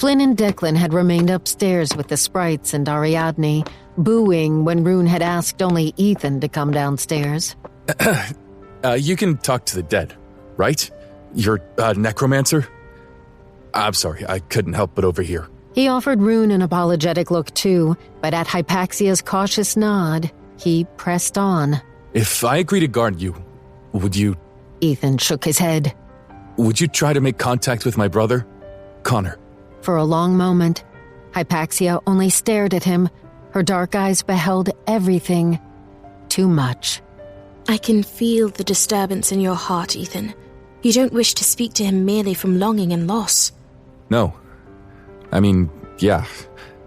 Flynn and Declan had remained upstairs with the sprites and Ariadne, booing when Rune had asked only Ethan to come downstairs. You can talk to the dead, right? You're a necromancer? I'm sorry, I couldn't help but overhear. He offered Rune an apologetic look too, but at Hypaxia's cautious nod, he pressed on. If I agree to guard you, would you... Ethan shook his head. Would you try to make contact with my brother, Connor? For a long moment, Hypaxia only stared at him. Her dark eyes beheld everything. Too much. I can feel the disturbance in your heart, Ethan. You don't wish to speak to him merely from longing and loss. No. I mean, yeah,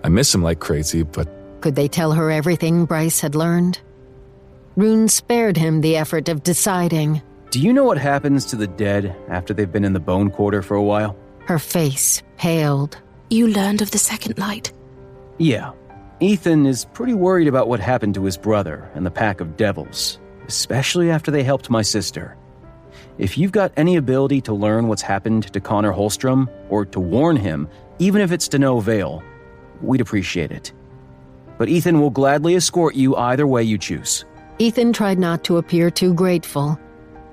I miss him like crazy, but... Could they tell her everything Bryce had learned? Rune spared him the effort of deciding. Do you know what happens to the dead after they've been in the bone quarter for a while? Her face paled. You learned of the second light? Yeah. Ethan is pretty worried about what happened to his brother and the pack of devils, especially after they helped my sister. If you've got any ability to learn what's happened to Connor Holstrom, or to warn him, even if it's to no avail, we'd appreciate it. But Ethan will gladly escort you either way you choose. Ethan tried not to appear too grateful.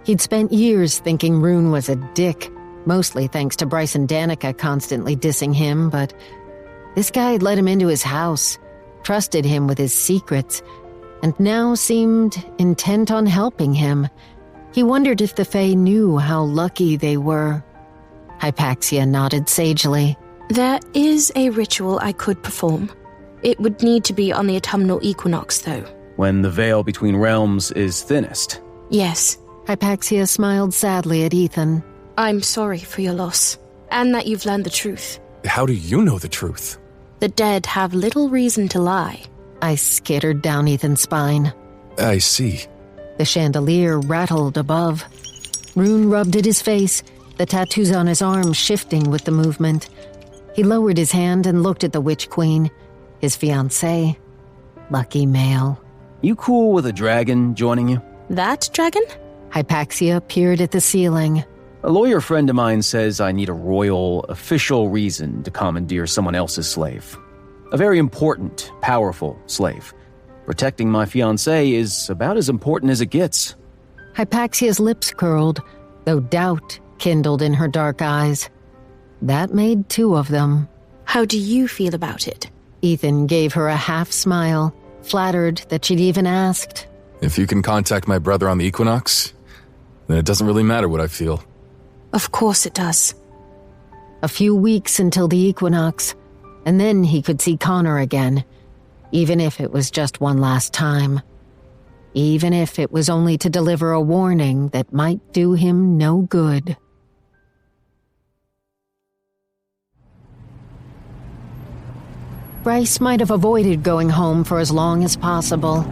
He'd spent years thinking Rune was a dick, mostly thanks to Bryce and Danica constantly dissing him, but this guy had let him into his house, trusted him with his secrets, and now seemed intent on helping him. He wondered if the Fae knew how lucky they were. Hypaxia nodded sagely. There is a ritual I could perform. It would need to be on the autumnal equinox, though. When the veil between realms is thinnest. Yes. Hypaxia smiled sadly at Ethan. I'm sorry for your loss, and that you've learned the truth. How do you know the truth? The dead have little reason to lie. Ice skittered down Ethan's spine. I see. The chandelier rattled above. Rune rubbed at his face, the tattoos on his arm shifting with the movement. He lowered his hand and looked at the Witch Queen, his fiancée. Lucky male. You cool with a dragon joining you? That dragon? Hypaxia peered at the ceiling. A lawyer friend of mine says I need a royal, official reason to commandeer someone else's slave. A very important, powerful slave. Protecting my fiancé is about as important as it gets. Hypaxia's lips curled, though doubt kindled in her dark eyes. That made two of them. How do you feel about it? Ethan gave her a half smile, flattered that she'd even asked. If you can contact my brother on the equinox, then it doesn't really matter what I feel. Of course it does. A few weeks until the equinox, and then he could see Connor again, even if it was just one last time. Even if it was only to deliver a warning that might do him no good. Bryce might have avoided going home for as long as possible.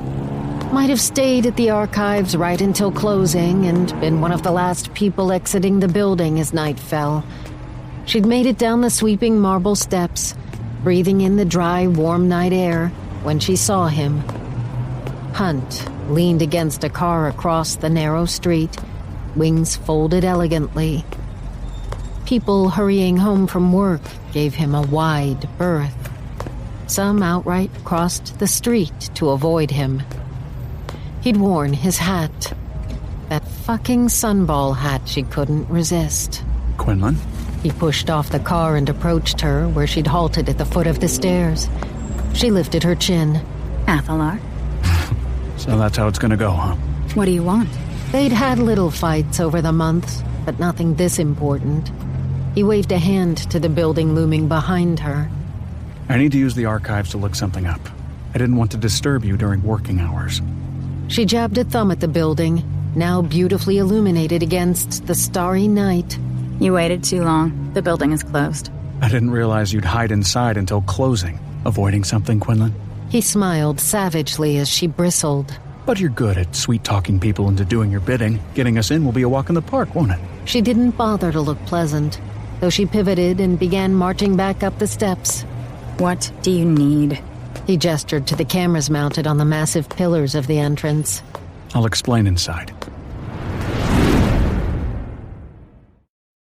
Might have stayed at the archives right until closing and been one of the last people exiting the building as night fell. She'd made it down the sweeping marble steps, breathing in the dry, warm night air, when she saw him. Hunt leaned against a car across the narrow street, wings folded elegantly. People hurrying home from work gave him a wide berth. Some outright crossed the street to avoid him. He'd worn his hat. That fucking sunball hat she couldn't resist. Quinlan? He pushed off the car and approached her where she'd halted at the foot of the stairs. She lifted her chin. Athalar? So that's how it's gonna go, huh? What do you want? They'd had little fights over the months, but nothing this important. He waved a hand to the building looming behind her. I need to use the archives to look something up. I didn't want to disturb you during working hours. She jabbed a thumb at the building, now beautifully illuminated against the starry night. You waited too long. The building is closed. I didn't realize you'd hide inside until closing. Avoiding something, Quinlan? He smiled savagely as she bristled. But you're good at sweet-talking people into doing your bidding. Getting us in will be a walk in the park, won't it? She didn't bother to look pleasant, though she pivoted and began marching back up the steps. What do you need? He gestured to the cameras mounted on the massive pillars of the entrance. I'll explain inside.